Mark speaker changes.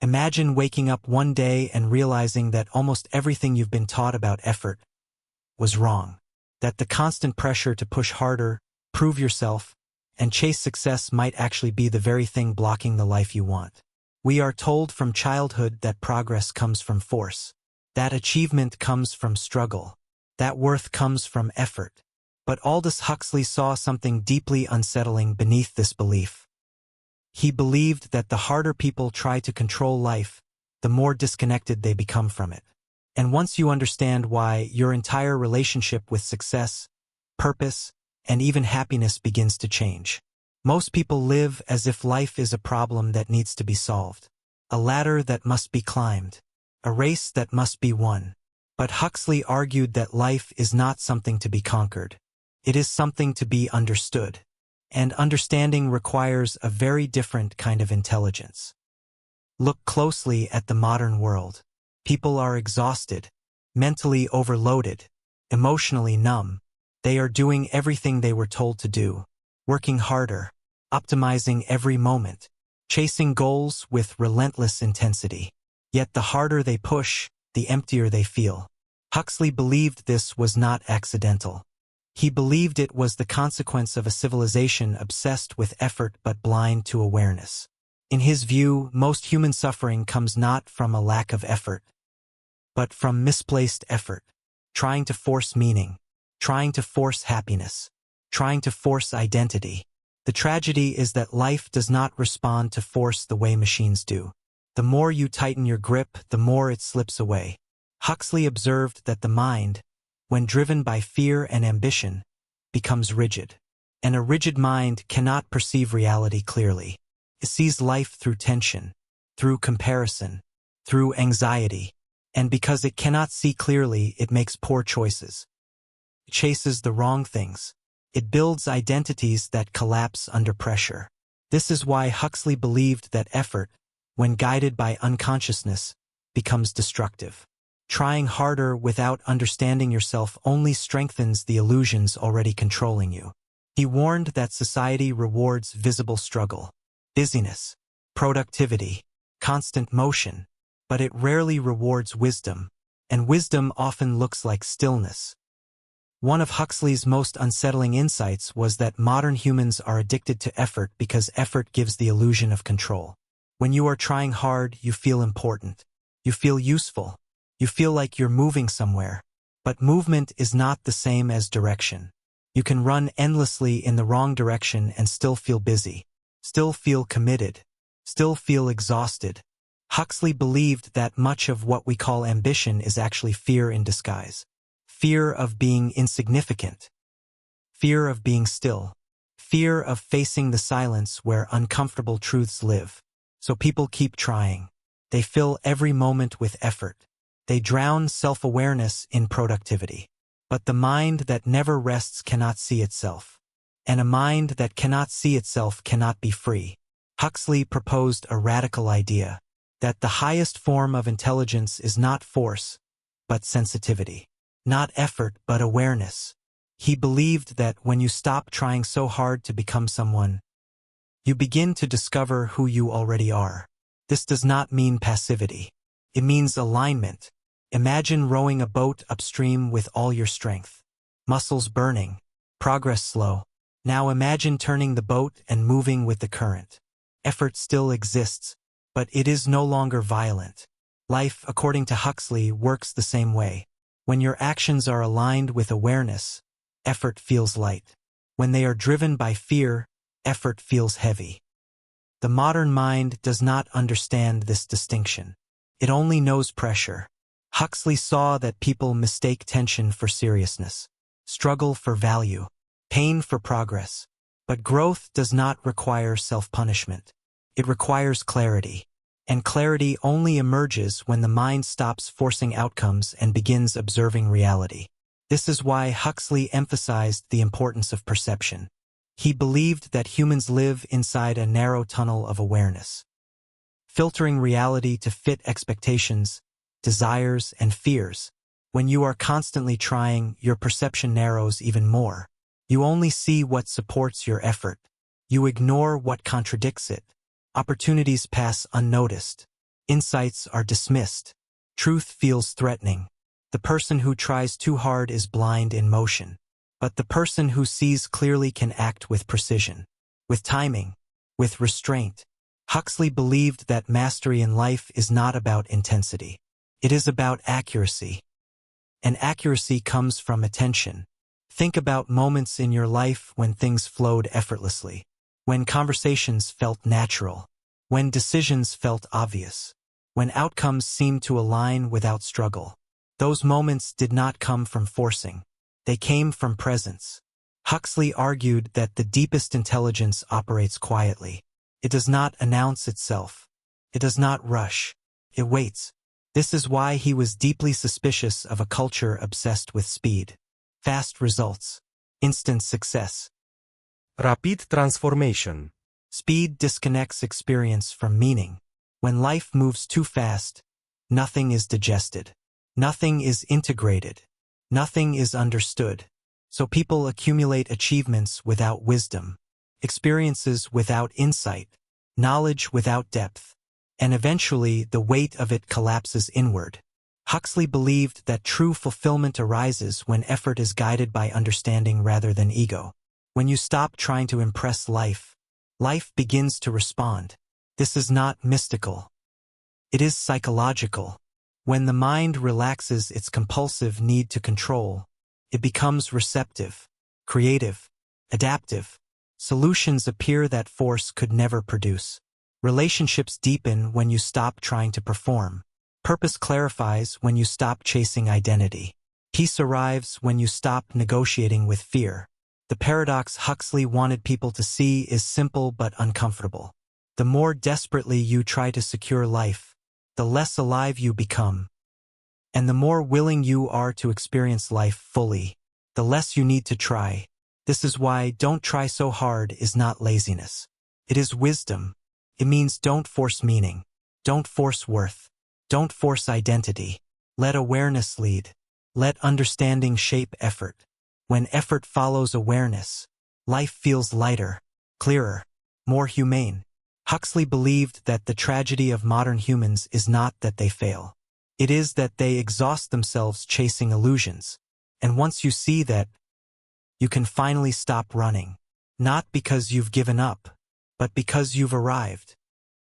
Speaker 1: Imagine waking up one day and realizing that almost everything you've been taught about effort was wrong. That the constant pressure to push harder, prove yourself, and chase success might actually be the very thing blocking the life you want. We are told from childhood that progress comes from force, that achievement comes from struggle, that worth comes from effort. But Aldous Huxley saw something deeply unsettling beneath this belief. He believed that the harder people try to control life, the more disconnected they become from it. And once you understand why, your entire relationship with success, purpose, and even happiness begins to change. Most people live as if life is a problem that needs to be solved, a ladder that must be climbed, a race that must be won. But Huxley argued that life is not something to be conquered. It is something to be understood. And understanding requires a very different kind of intelligence. Look closely at the modern world. People are exhausted, mentally overloaded, emotionally numb. They are doing everything they were told to do, working harder, optimizing every moment, chasing goals with relentless intensity. Yet the harder they push, the emptier they feel. Huxley believed this was not accidental. He believed it was the consequence of a civilization obsessed with effort but blind to awareness. In his view, most human suffering comes not from a lack of effort, but from misplaced effort, trying to force meaning, trying to force happiness, trying to force identity. The tragedy is that life does not respond to force the way machines do. The more you tighten your grip, the more it slips away. Huxley observed that the mind, when driven by fear and ambition, becomes rigid. And a rigid mind cannot perceive reality clearly. It sees life through tension, through comparison, through anxiety. And because it cannot see clearly, it makes poor choices. It chases the wrong things. It builds identities that collapse under pressure. This is why Huxley believed that effort, when guided by unconsciousness, becomes destructive. Trying harder without understanding yourself only strengthens the illusions already controlling you. He warned that society rewards visible struggle, busyness, productivity, constant motion, but it rarely rewards wisdom, and wisdom often looks like stillness. One of Huxley's most unsettling insights was that modern humans are addicted to effort because effort gives the illusion of control. When you are trying hard, you feel important. You feel useful. You feel like you're moving somewhere. But movement is not the same as direction. You can run endlessly in the wrong direction and still feel busy, still feel committed, still feel exhausted. Huxley believed that much of what we call ambition is actually fear in disguise. Fear of being insignificant. Fear of being still. Fear of facing the silence where uncomfortable truths live. So people keep trying. They fill every moment with effort. They drown self-awareness in productivity. But the mind that never rests cannot see itself. And a mind that cannot see itself cannot be free. Huxley proposed a radical idea, that the highest form of intelligence is not force, but sensitivity. Not effort, but awareness. He believed that when you stop trying so hard to become someone, you begin to discover who you already are. This does not mean passivity. It means alignment. Imagine rowing a boat upstream with all your strength. Muscles burning, progress slow. Now imagine turning the boat and moving with the current. Effort still exists, but it is no longer violent. Life, according to Huxley, works the same way. When your actions are aligned with awareness, effort feels light. When they are driven by fear, effort feels heavy. The modern mind does not understand this distinction. It only knows pressure. Huxley saw that people mistake tension for seriousness, struggle for value, pain for progress. But growth does not require self-punishment. It requires clarity. And clarity only emerges when the mind stops forcing outcomes and begins observing reality. This is why Huxley emphasized the importance of perception. He believed that humans live inside a narrow tunnel of awareness, filtering reality to fit expectations, desires, and fears. When you are constantly trying, your perception narrows even more. You only see what supports your effort. You ignore what contradicts it. Opportunities pass unnoticed. Insights are dismissed. Truth feels threatening. The person who tries too hard is blind in motion. But the person who sees clearly can act with precision, with timing, with restraint. Huxley believed that mastery in life is not about intensity. It is about accuracy. And accuracy comes from attention. Think about moments in your life when things flowed effortlessly, when conversations felt natural, when decisions felt obvious, when outcomes seemed to align without struggle. Those moments did not come from forcing. They came from presence. Huxley argued that the deepest intelligence operates quietly. It does not announce itself. It does not rush. It waits. This is why he was deeply suspicious of a culture obsessed with speed. Fast results. Instant success.
Speaker 2: Rapid transformation.
Speaker 1: Speed disconnects experience from meaning. When life moves too fast, nothing is digested. Nothing is integrated. Nothing is understood. So people accumulate achievements without wisdom, experiences without insight, knowledge without depth, and eventually the weight of it collapses inward. Huxley believed that true fulfillment arises when effort is guided by understanding rather than ego. When you stop trying to impress life, life begins to respond. This is not mystical. It is psychological. When the mind relaxes its compulsive need to control, it becomes receptive, creative, adaptive. Solutions appear that force could never produce. Relationships deepen when you stop trying to perform. Purpose clarifies when you stop chasing identity. Peace arrives when you stop negotiating with fear. The paradox Huxley wanted people to see is simple but uncomfortable. The more desperately you try to secure life, the less alive you become. And the more willing you are to experience life fully, the less you need to try. This is why "don't try so hard" is not laziness. It is wisdom. It means don't force meaning. Don't force worth. Don't force identity. Let awareness lead. Let understanding shape effort. When effort follows awareness, life feels lighter, clearer, more humane. Huxley believed that the tragedy of modern humans is not that they fail. It is that they exhaust themselves chasing illusions. And once you see that, you can finally stop running. Not because you've given up, but because you've arrived.